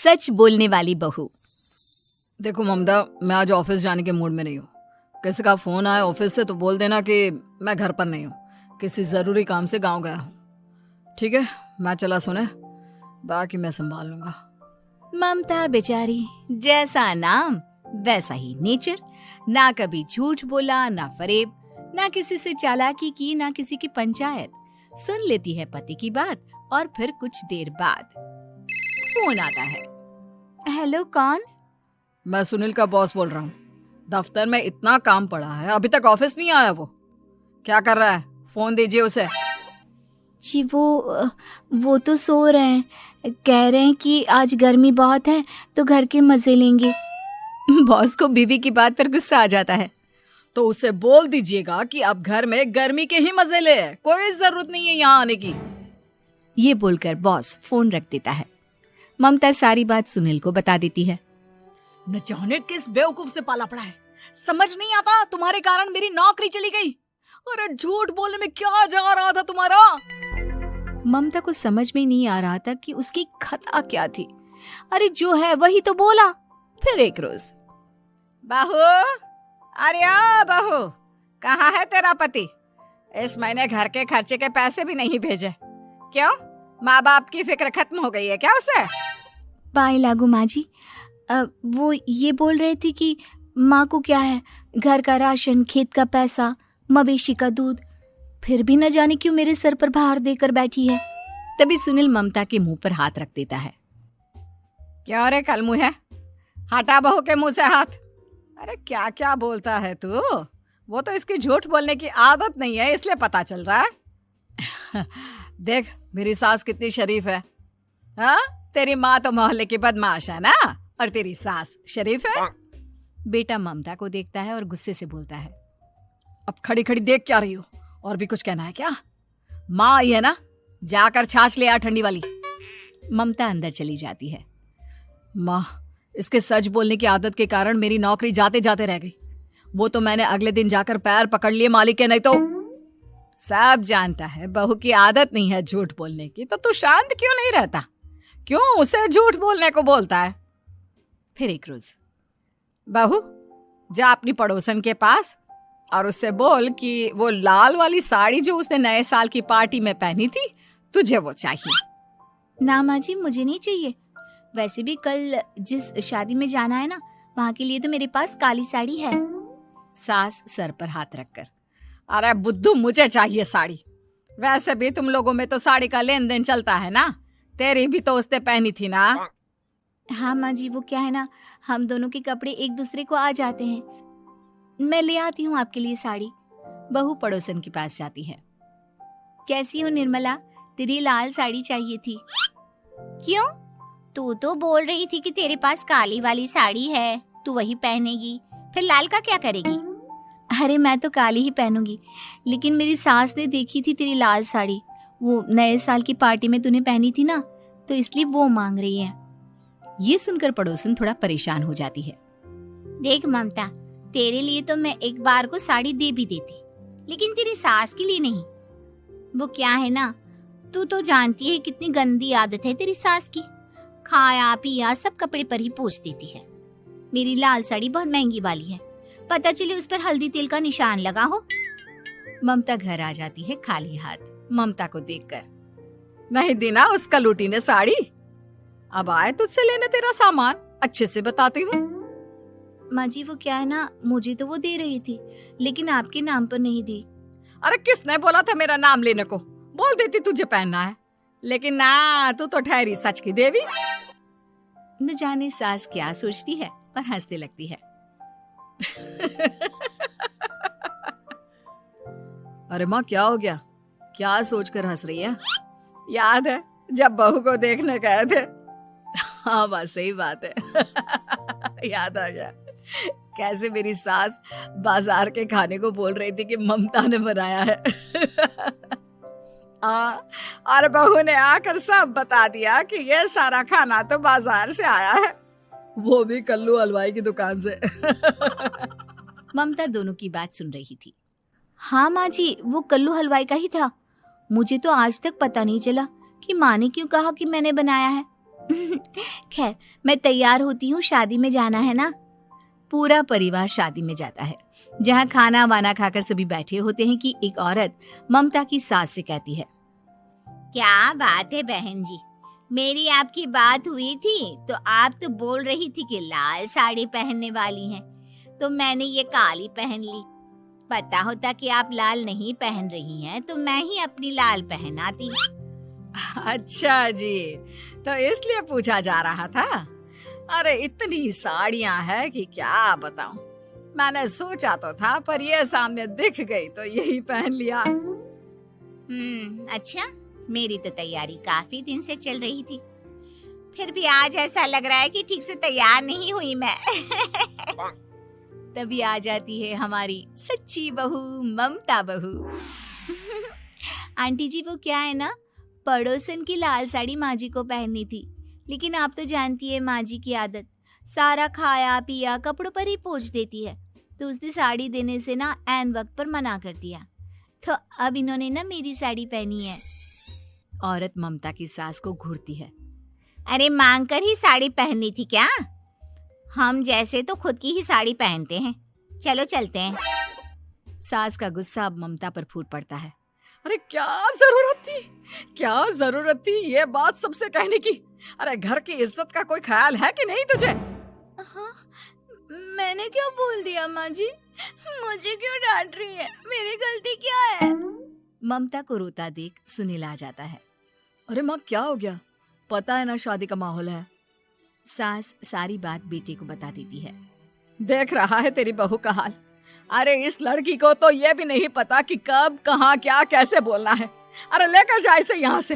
सच बोलने वाली बहू। देखो ममता, मैं आज ऑफिस जाने के मूड में नहीं हूँ। किसी का फोन आया ऑफिस से तो बोल देना कि मैं घर पर नहीं हूँ, किसी जरूरी काम से गांव गया हूँ। ठीक है, मैं चला सोने, बाकी मैं संभाल लूंगा। ममता बेचारी, जैसा नाम वैसा ही नेचर। ना कभी झूठ बोला, ना फरेब, ना किसी से चालाकी की, ना किसी की पंचायत। सुन लेती है पति की बात और फिर कुछ देर बाद फोन आता है। हेलो, कौन? मैं सुनील का बॉस बोल रहा हूँ। दफ्तर में इतना काम पड़ा है, अभी तक ऑफिस नहीं आया। वो क्या कर रहा है? फोन दीजिए उसे। जी वो तो सो रहे हैं, कह रहे हैं कि आज गर्मी बहुत है तो घर के मजे लेंगे। बॉस को बीवी की बात पर गुस्सा आ जाता है। तो उसे बोल दीजिएगा कि अब घर में गर्मी के ही मजे ले, कोई जरूरत नहीं है यहाँ आने की। ये बोलकर बॉस फोन रख देता है। ममता सारी बात सुनील को बता देती है। न जाने किस बेवकूफ से पाला पड़ा है, समझ नहीं आता। तुम्हारे कारण मेरी नौकरी चली गई। अरे झूठ बोलने में क्या जा रहा था तुम्हारा? ममता को समझ में नहीं आ रहा था कि उसकी खता क्या थी। अरे जो है वही तो बोला। फिर एक रोज, बहू, अरे आ बहू, कहाँ है तेरा पति? इस महीने घर के खर्चे के पैसे भी नहीं भेजे। क्यों, माँ बाप की फिक्र खत्म हो गई है क्या उसे? पाए लागू माँ जी, वो ये बोल रहे थे कि माँ को क्या है, घर का राशन, खेत का पैसा, मवेशी का दूध, फिर भी न जाने क्यों मेरे सर पर भार देकर बैठी है। तभी सुनील ममता के मुंह पर हाथ रख देता है। क्यों रे कलमुँह है, हटा बहू के मुंह से हाथ। अरे क्या क्या बोलता है तू? वो तो इसकी झूठ बोलने की आदत नहीं है, इसलिए पता चल रहा है। देख मेरी सास कितनी शरीफ है। हाँ, तेरी माँ तो मोहल्ले की बदमाश है ना, और तेरी सास शरीफ है। बेटा ममता को देखता है और गुस्से से बोलता है। अब खड़ी खड़ी देख क्या रही हो? और भी कुछ कहना है क्या? माँ आई है ना, जाकर छाछ ले आ ठंडी वाली। ममता अंदर चली जाती है। माँ, इसके सच बोलने की आदत के कारण मेरी नौकरी जाते जाते रह गई। वो तो मैंने अगले दिन जाकर पैर पकड़ लिए मालिक के। नहीं तो सब जानता है बहू की आदत नहीं है झूठ बोलने की, तो तू शांत क्यों नहीं रहता? क्यों उसे झूठ बोलने को बोलता है? फिर एक रोज, बहू जा अपनी पड़ोसन के पास और उससे बोल कि वो लाल वाली साड़ी जो उसने नए साल की पार्टी में पहनी थी, तुझे वो चाहिए। ना माँ जी, मुझे नहीं चाहिए। वैसे भी कल जिस शादी में जाना है ना, वहाँ के लिए तो मेरे पास काली साड़ी है। सास सर पर हाथ रखकर, अरे बुद्धू, मुझे चाहिए साड़ी। वैसे भी तुम लोगों में तो साड़ी का लेन देन चलता है ना, तेरी भी तो उसने पहनी थी ना। हाँ माँ जी, वो क्या है ना, हम दोनों के कपड़े एक दूसरे को आ जाते हैं। मैं ले आती हूँ आपके लिए साड़ी। बहू पड़ोसन के पास जाती है। कैसी हो निर्मला, तेरी लाल साड़ी चाहिए थी। क्यों? तू तो बोल रही थी कि तेरे पास काली वाली साड़ी है, तू वही पहनेगी, फिर लाल का क्या करेगी? अरे मैं तो काली ही पहनूंगी, लेकिन मेरी सास ने देखी थी तेरी लाल साड़ी, वो नए साल की पार्टी में तूने पहनी थी ना, तो इसलिए वो मांग रही है। ये सुनकर पड़ोसन थोड़ा परेशान हो जाती है। देख ममता, तेरे लिए तो मैं एक बार को साड़ी दे भी देती, लेकिन तेरी सास के लिए नहीं। वो क्या है ना, तू तो जानती है कितनी गंदी आदत है तेरी सास की, खाया पिया सब कपड़े पर ही पोंछ देती है। मेरी लाल साड़ी बहुत महंगी वाली है, पता चले उस पर हल्दी तेल का निशान लगा हो। ममता घर आ जाती है खाली हाथ, ममता को देखकर। नहीं दी ना उस कलूटी ने साड़ी, अब आए तुझसे लेने तेरा सामान, अच्छे से बताती हूँ। माँ जी, वो क्या है ना, मुझे तो वो दे रही थी, लेकिन आपके नाम पर नहीं दी। अरे किसने बोला था मेरा नाम लेने को? बोल देती तुझे पहनना है, लेकिन ना, तू तो ठहरी सच की देवी। न जाने सास क्या सोचती है और हंसने लगती है। अरे माँ, क्या हो गया? क्या सोचकर हंस रही है? याद है जब बहू को देखने गए थे? हाँ माँ, सही बात है। याद आ गया कैसे मेरी सास बाजार के खाने को बोल रही थी कि ममता ने बनाया है। और बहू ने आकर सब बता दिया कि ये सारा खाना तो बाजार से आया है, वो भी कल्लू हलवाई की दुकान से। ममता दोनों की बात सुन रही थी। हाँ माँ जी, वो कल्लू हलवाई का ही था। मुझे तो आज तक पता नहीं चला कि माँ ने क्यों कहा कि मैंने बनाया है। खैर, मैं तैयार होती हूँ, शादी में जाना है ना। पूरा परिवार शादी में जाता है, जहाँ खाना वाना खाकर सभी बैठे होते हैं कि एक औरत ममता की सास से कहती है, क्या बात है बहन जी, मेरी आपकी बात हुई थी तो आप तो बोल रही थी कि लाल साड़ी पहनने वाली हैं, तो मैंने ये काली पहन ली। पता होता कि आप लाल नहीं पहन रही हैं तो मैं ही अपनी लाल पहनाती। अच्छा जी, तो इसलिए पूछा जा रहा था। अरे इतनी साड़ियां हैं कि क्या बताऊं। मैंने सोचा तो था, पर ये सामने दिख गई तो यही पहन लिया। अच्छा, मेरी तो तैयारी काफी दिन से चल रही थी, फिर भी आज ऐसा लग रहा है कि ठीक से तैयार नहीं हुई मैं। तभी आ जाती है हमारी सच्ची बहू, ममता बहू। आंटी जी, वो क्या है ना, पड़ोसन की लाल साड़ी माँ जी को पहननी थी, लेकिन आप तो जानती है माँ जी की आदत, सारा खाया पिया कपड़ों पर ही पोंछ देती है, तो उसने साड़ी देने से ना ऐन वक्त पर मना कर दिया, तो अब इन्होंने ना मेरी साड़ी पहनी है। औरत ममता की सास को घूरती है, अरे मांग कर ही साड़ी पहननी थी क्या? हम जैसे तो खुद की ही साड़ी पहनते हैं, चलो चलते हैं। सास का गुस्सा अब ममता पर फूट पड़ता है। अरे क्या जरूरत थी ये बात सबसे कहने की? अरे घर की इज्जत का कोई ख्याल है कि नहीं तुझे? हाँ, मैंने क्या बोल दिया माँ जी? मुझे क्यों डांट रही है? मेरी गलती क्या है? ममता को रोता देख सुनील आ जाता है। अरे माँ, क्या हो गया? पता है ना शादी का माहौल है। सास सारी बात बेटे को बता देती है। देख रहा है तेरी बहू का हाल। अरे इस लड़की को तो ये भी नहीं पता कि कब कहाँ क्या कैसे बोलना है। अरे लेकर जा इसे यहाँ से।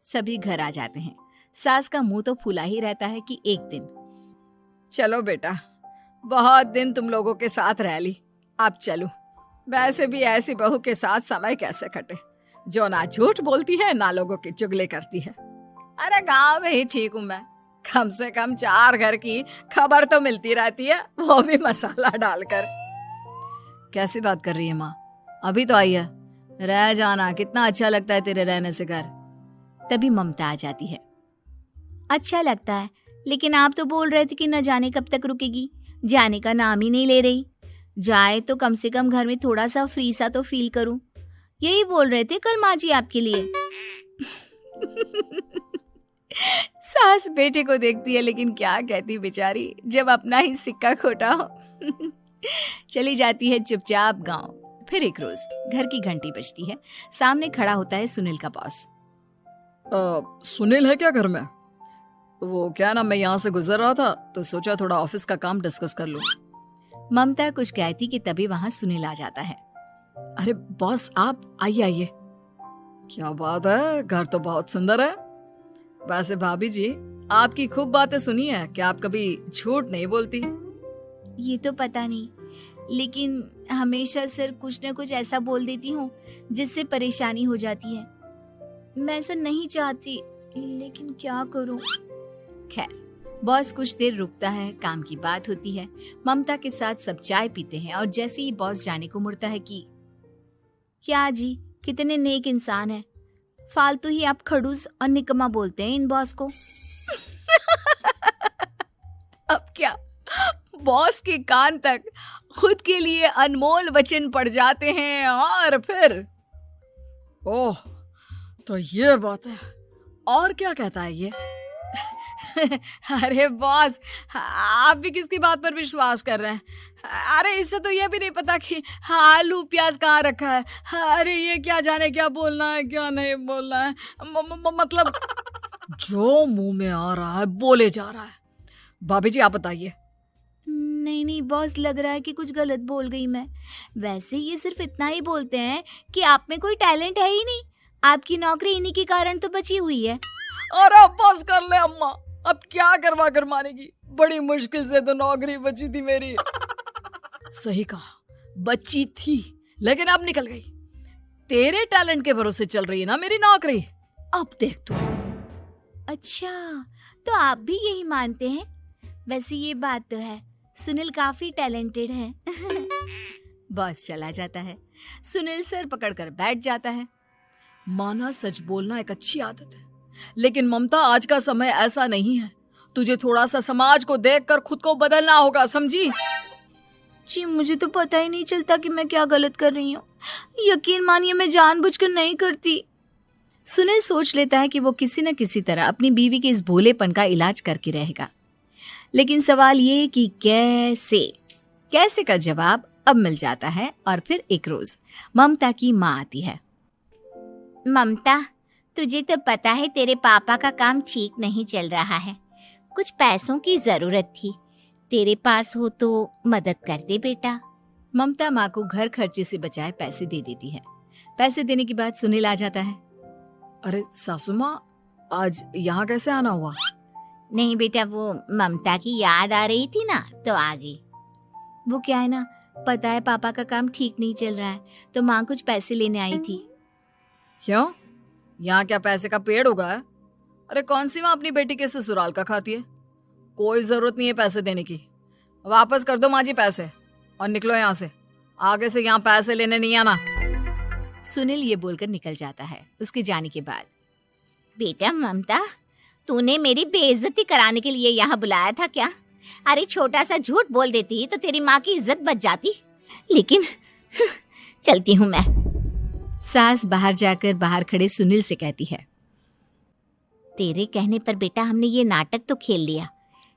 सभी घर आ जाते हैं। सास का मुंह तो फूला ही रहता है कि एक दिन, चलो बेटा, बहुत दिन तुम लोगों के साथ रह ली, अब चलो। वैसे भी ऐसी बहू के साथ समय कैसे कटे, जो ना झूठ बोलती है ना लोगों की चुगली करती है। अरे गांव में ही ठीक हूँ मैं, कम से कम 4 घर की खबर तो मिलती रहती है, वो भी मसाला डालकर। कैसी बात कर रही है माँ? अभी तो आई है, रह जाना, कितना अच्छा लगता है तेरे रहने से घर। तभी ममता आ जाती है। अच्छा लगता है, लेकिन आप तो बोल रहे थे कि न जाने कब तक रुकेगी, जाने का नाम ही नहीं ले रही। जाए तो कम से कम घर में थोड़ा सा फ्री सा तो फील करूं, यही बोल रहे थे कल माँ जी आपके लिए। सास बेटे को देखती है, लेकिन क्या कहती बेचारी, जब अपना ही सिक्का खोटा हो। चली जाती है चुपचाप गांव। फिर एक रोज घर की घंटी बजती है। सामने खड़ा होता है सुनील का बॉस। सुनील है क्या घर में? वो क्या ना, मैं यहाँ से गुजर रहा था तो सोचा थोड़ा ऑफिस का काम डिस्कस कर लूं। ममता कुछ कहती कि तभी वहां सुनील आ जाता है। अरे बॉस, आप आइए आइए। क्या बात है, घर तो बहुत सुंदर है। वैसे भाभी जी, आपकी खूब बातें सुनी है कि आप कभी झूठ नहीं बोलती। ये तो पता नहीं, लेकिन हमेशा सर कुछ न कुछ ऐसा बोल देती हूँ जिससे परेशानी हो जाती है। मैं ऐसा नहीं चाहती, लेकिन क्या करूँ। खैर, बॉस कुछ देर रुकता है, काम की बात होती है। ममता के साथ सब चाय पीते हैं और जैसे ही बॉस जाने को मुड़ता है कि क्या जी, कितने नेक इंसान हैं, फालतू ही आप खड़ूस और निकम्मा बोलते हैं इन बॉस को। अब क्या, बॉस के कान तक खुद के लिए अनमोल वचन पड़ जाते हैं और फिर ओह, तो ये बात है। और क्या कहता है ये? अरे बॉस, आप भी किसकी बात पर विश्वास कर रहे हैं? अरे इससे तो ये भी नहीं पता कि आलू प्याज कहाँ रखा है। अरे ये क्या जाने क्या बोलना है क्या नहीं बोलना है। मतलब जो मुंह में आ रहा है बोले जा रहा है। भाभी जी, आप बताइए। नहीं नहीं बॉस, लग रहा है कि कुछ गलत बोल गई मैं। वैसे ये सिर्फ इतना ही बोलते हैं कि आप में कोई टैलेंट है ही नहीं, आपकी नौकरी इन्हीं के कारण तो बची हुई है। अरे बस कर ले अम्मा, अब क्या करवा कर मानेगी, बड़ी मुश्किल से तो नौकरी बची थी मेरी। सही कहा, बची थी लेकिन अब निकल गई। तेरे टैलेंट के भरोसे चल रही है ना मेरी नौकरी, अब देख तू। अच्छा, तो आप भी यही मानते हैं? वैसे ये बात तो है, सुनील काफी टैलेंटेड है। बॉस चला जाता है। सुनील सर पकड़कर बैठ जाता है। माना सच बोलना एक अच्छी आदत है, लेकिन ममता, आज का समय ऐसा नहीं है। तुझे थोड़ा सा समाज को देखकर खुद को बदलना होगा, समझी? जी मुझे तो पता ही नहीं चलता कि मैं क्या गलत कर रही हूँ। यकीन मानिए मैं जानबूझकर नहीं करती। सुनील सोच लेता है कि वो किसी न किसी तरह अपनी बीवी के इस भोलेपन का इलाज करके रहेगा, लेकिन सवाल ये कि कैसे का जवाब अब मिल जाता है। और फिर एक रोज ममता की माँ आती है। ममता, तुझे तो पता है तेरे पापा का काम ठीक नहीं चल रहा है, कुछ पैसों की जरूरत थी, तेरे पास हो तो मदद कर दे बेटा। ममता माँ को घर खर्चे से बचाए पैसे दे देती है। पैसे देने के बाद सुनील आ जाता है। अरे सासू माँ, आज यहाँ कैसे आना हुआ? नहीं बेटा, वो ममता की याद आ रही थी ना तो आ गई। वो क्या है ना, पता है पापा का काम ठीक नहीं चल रहा है, तो माँ कुछ पैसे लेने आई थी। क्यों? यहाँ क्या पैसे का पेड़ उगा है? अरे कौन सी माँ अपनी बेटी के ससुराल का खाती है? कोई जरूरत नहीं है पैसे देने की। वापस कर दो माँ जी पैसे और निकलो यहाँ से। आगे से यहाँ पैसे लेने नहीं आना। सुनील ये बोलकर निकल जाता है। उसके जाने के बाद, बेटा ममता, तूने मेरी बेइज्जती कराने के लिए यहाँ बुलाया था क्या? अरे छोटा सा झूठ बोल देती तो तेरी माँ की इज्जत बच जाती, लेकिन चलती हूँ मैं। सास बाहर जाकर बाहर खड़े सुनील से कहती है, तेरे कहने पर बेटा हमने ये नाटक तो खेल लिया,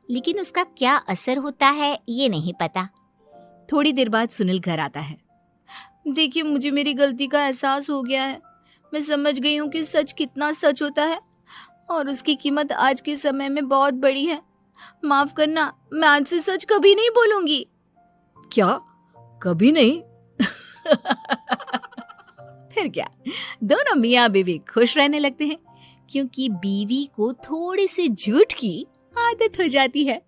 लेकिन उसका क्या असर होता है ये नहीं पता। थोड़ी देर बाद सुनील घर आता है। देखिए, मुझे मेरी गलती का एहसास हो गया है। मैं समझ गई हूँ कि सच कितना सच होता है और उसकी कीमत आज के समय में बहुत बड़ी है। माफ करना, मैं आज से सच कभी नहीं बोलूंगी। क्या? कभी नहीं? फिर क्या, दोनों मियाँ बीवी खुश रहने लगते हैं, क्योंकि बीवी को थोड़े से झूठ की आदत हो जाती है।